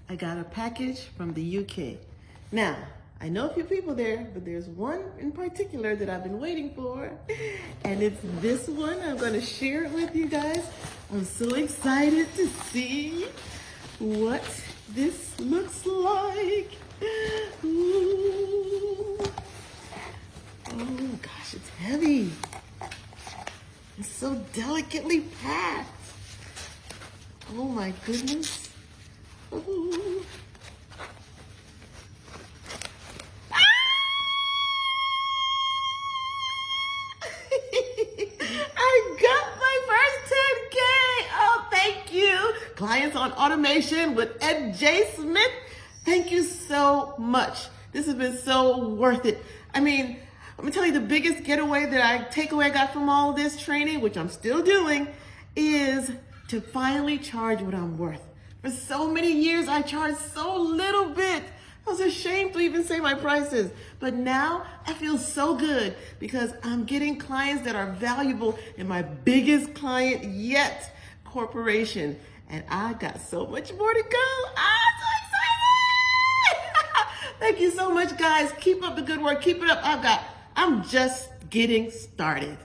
I got a package from the UK. Now, I know a few people there, but there's one in particular that I've been waiting for, and it's this one. I'm gonna share it with you guys. I'm so excited to see what this looks like. Ooh. Oh gosh, it's heavy. It's so delicately packed. Oh my goodness. Ooh. I got my first 10K. Oh, thank you. Clients on Automation with Ed J. Smith. Thank you so much. This has been so worth it. I mean, let me tell you, the biggest takeaway I got from all of this training, which I'm still doing, is to finally charge what I'm worth. For so many years, I charged so little bit. I was ashamed to even say my prices. But now I feel so good because I'm getting clients that are valuable in my biggest client yet, corporation. And I got so much more to go. I'm so excited. Thank you so much, guys. Keep up the good work. Keep it up. I'm just getting started.